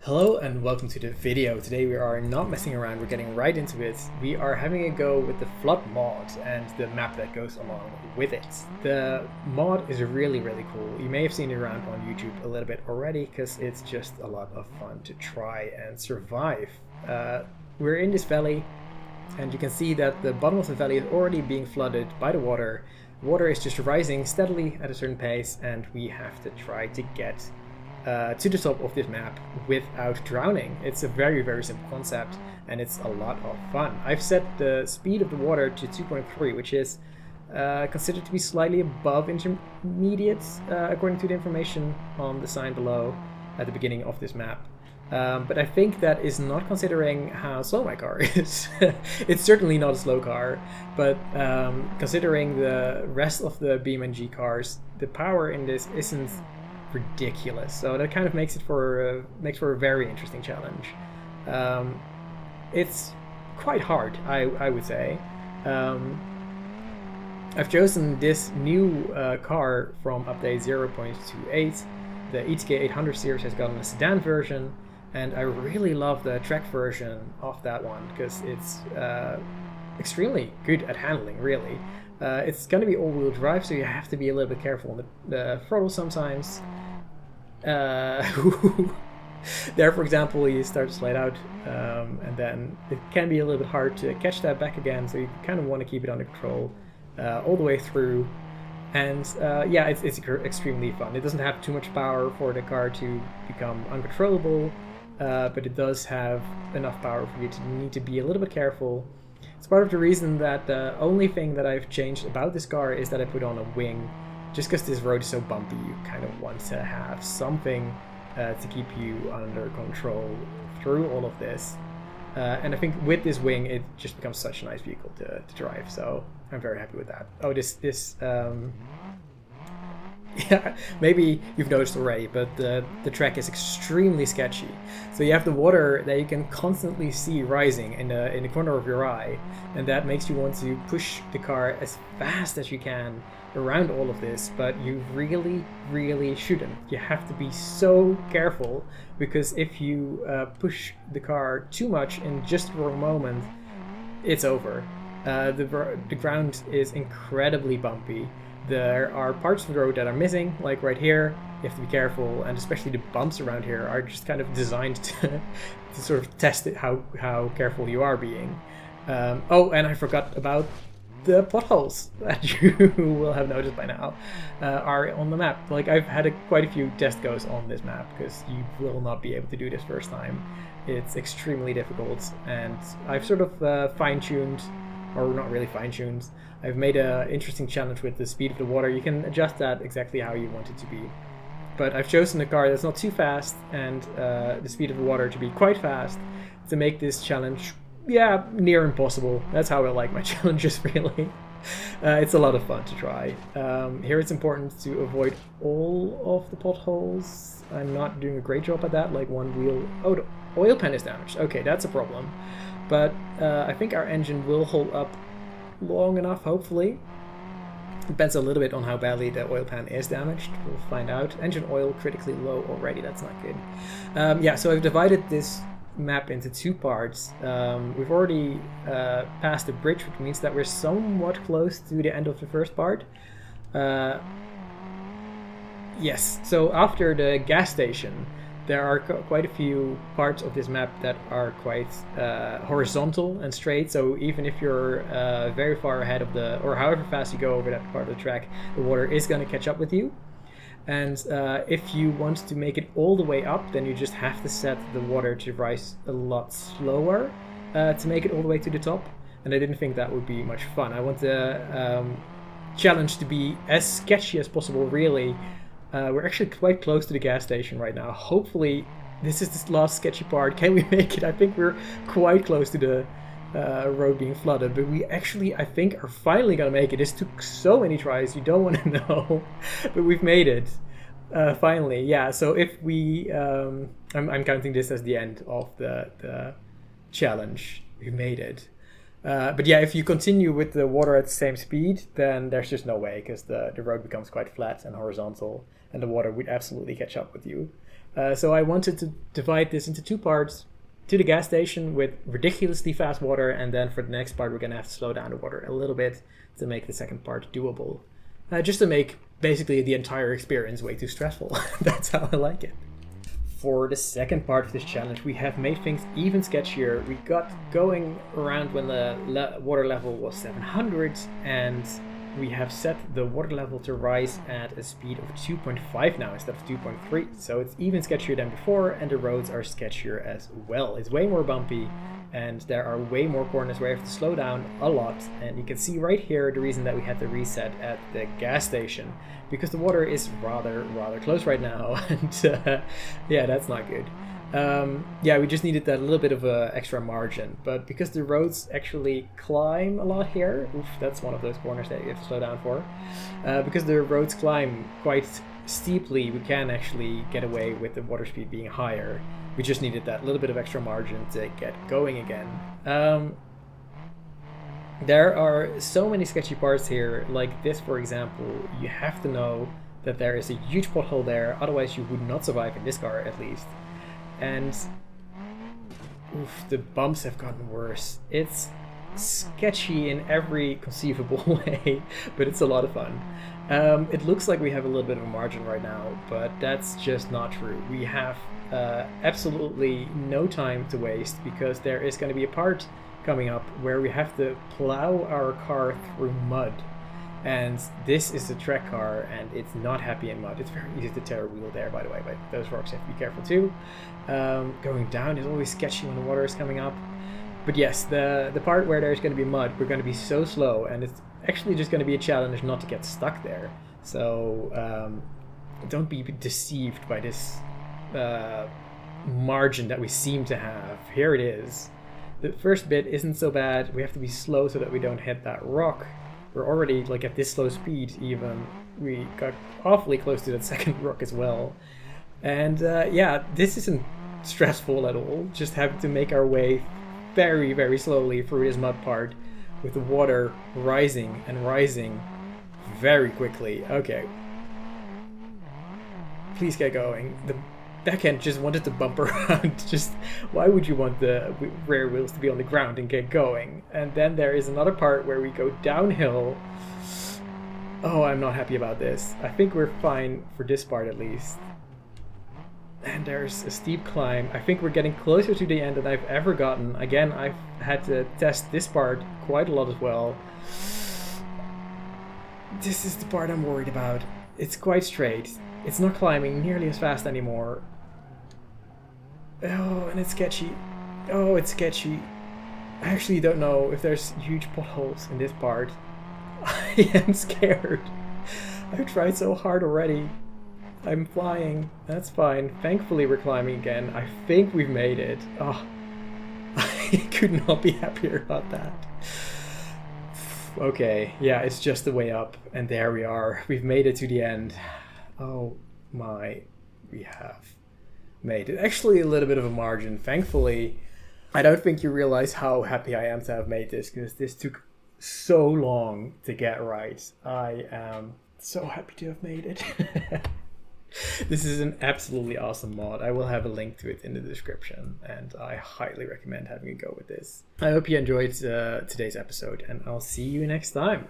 Hello and welcome to the video. Today we are not messing around, we're getting right into it. We are having a go with the flood mod and the map that goes along with it. The mod is really cool. You may have seen it around on YouTube a little bit already because it's just a lot of fun to try and survive. We're in this valley and you can see that the bottom of the valley is already being flooded by the water. The water is just rising steadily at a certain pace and we have to try to get to the top of this map without drowning. It's a very simple concept and it's a lot of fun. I've set the speed of the water to 2.3, which is considered to be slightly above intermediate according to the information on the sign below at the beginning of this map. But I think that is not considering how slow my car is. It's certainly not a slow car, but considering the rest of the BeamNG cars, the power in this isn't ridiculous, so that kind of makes for a very interesting challenge. It's quite hard, I would say. I've chosen this new car from update 0.28. The ETK 800 series has gotten a sedan version, and I really love the track version of that one because it's extremely good at handling, really. It's going to be all-wheel drive, so you have to be a little bit careful on the throttle sometimes. There, for example, you start to slide out, and then it can be a little bit hard to catch that back again, so you kind of want to keep it under control all the way through. And yeah, it's extremely fun. It doesn't have too much power for the car to become uncontrollable, but it does have enough power for you to need to be a little bit careful. It's part of the reason that the only thing that I've changed about this car is that I put on a wing. Just because this road is so bumpy, you kind of want to have something to keep you under control through all of this. And I think with this wing, it just becomes such a nice vehicle to drive. So I'm very happy with that. Oh, yeah, maybe you've noticed already, but the track is extremely sketchy. So you have the water that you can constantly see rising in the corner of your eye, and that makes you want to push the car as fast as you can around all of this, but you really shouldn't. You have to be so careful, because if you push the car too much in just for a moment, it's over. The ground is incredibly bumpy. There are parts of the road that are missing, like right here. You have to be careful, and especially the bumps around here are just kind of designed to sort of test it, how careful you are being. Oh, and I forgot about the potholes that you will have noticed by now are on the map. Like, I've had quite a few test goes on this map because you will not be able to do this first time. It's extremely difficult, and I've sort of fine-tuned, or not really fine-tuned. I've made an interesting challenge with the speed of the water. You can adjust that exactly how you want it to be. But I've chosen a car that's not too fast and the speed of the water to be quite fast to make this challenge, yeah, near impossible. That's how I like my challenges, really. It's a lot of fun to try. Here it's important to avoid all of the potholes. I'm not doing a great job at that, like one wheel. Oh, the oil pan is damaged. Okay, that's a problem. But I think our engine will hold up long enough, hopefully. Depends a little bit on how badly the oil pan is damaged. We'll find out. Engine oil critically low already. That's not good. Yeah, so I've divided this map into two parts. We've already passed the bridge, which means that we're somewhat close to the end of the first part. Yes, so after the gas station, there are quite a few parts of this map that are quite horizontal and straight, so even if you're very far ahead of or however fast you go over that part of the track, the water is going to catch up with you. And if you want to make it all the way up, then you just have to set the water to rise a lot slower to make it all the way to the top. And I didn't think that would be much fun. I want the challenge to be as sketchy as possible, really. We're actually quite close to the gas station right now. Hopefully this is the last sketchy part. Can we make it? I think we're quite close to the road being flooded, but we actually, I think, are finally gonna make it. This took so many tries, you don't want to know, but we've made it finally. Yeah, so if we I'm counting this as the end of the challenge. We made it. But yeah, if you continue with the water at the same speed, then there's just no way, because the road becomes quite flat and horizontal, and the water would absolutely catch up with you. So I wanted to divide this into 2 parts. To the gas station with ridiculously fast water, and then for the next part we're going to have to slow down the water a little bit to make the second part doable. Just to make basically the entire experience way too stressful. That's how I like it. For the second part of this challenge, we have made things even sketchier. We got going around when the water level was 700, and we have set the water level to rise at a speed of 2.5 now instead of 2.3. So it's even sketchier than before, and the roads are sketchier as well. It's way more bumpy, and there are way more corners where you have to slow down a lot. And you can see right here the reason that we had to reset at the gas station, because the water is rather close right now, and yeah, that's not good. Yeah, we just needed that little bit of extra margin, but because the roads actually climb a lot here, oof, that's one of those corners that you have to slow down for. Because the roads climb quite steeply, we can actually get away with the water speed being higher. We just needed that little bit of extra margin to get going again. There are so many sketchy parts here, like this for example. You have to know that there is a huge pothole there, otherwise you would not survive in this car at least. And oof, the bumps have gotten worse. It's sketchy in every conceivable way, but it's a lot of fun. It looks like we have a little bit of a margin right now, but that's just not true. We have absolutely no time to waste, because there is going to be a part coming up where we have to plow our car through mud. And this is a track car, and it's not happy in mud. It's very easy to tear a wheel there, by the way, but those rocks have to be careful too. Going down is always sketchy when the water is coming up. But yes, the part where there's going to be mud, we're going to be so slow, and it's actually just going to be a challenge not to get stuck there. So don't be deceived by this margin that we seem to have. Here it is. The first bit isn't so bad. We have to be slow so that we don't hit that rock. We're already like at this slow speed even. We got awfully close to that second rock as well. And yeah, this isn't stressful at all. Just having to make our way very slowly through this mud part with the water rising and rising very quickly. Okay. Please get going. The backhand just wanted to bump around. Just why would you want the rear wheels to be on the ground and get going? And then there is another part where we go downhill. Oh, I'm not happy about this. I think we're fine for this part at least. And there's a steep climb. I think we're getting closer to the end than I've ever gotten. Again, I've had to test this part quite a lot as well. This is the part I'm worried about. It's quite straight. It's not climbing nearly as fast anymore. Oh, and it's sketchy. Oh, it's sketchy. I actually don't know if there's huge potholes in this part. I am scared. I've tried so hard already. I'm flying. That's fine. Thankfully we're climbing again. I think we've made it. Oh, I could not be happier about that. Okay, yeah, it's just the way up. And there we are. We've made it to the end. Oh my, we have made it. Actually a little bit of a margin, thankfully. I don't think you realize how happy I am to have made this, because this took so long to get right. I am so happy to have made it. This is an absolutely awesome mod. I will have a link to it in the description, and I highly recommend having a go with this. I hope you enjoyed today's episode, and I'll see you next time.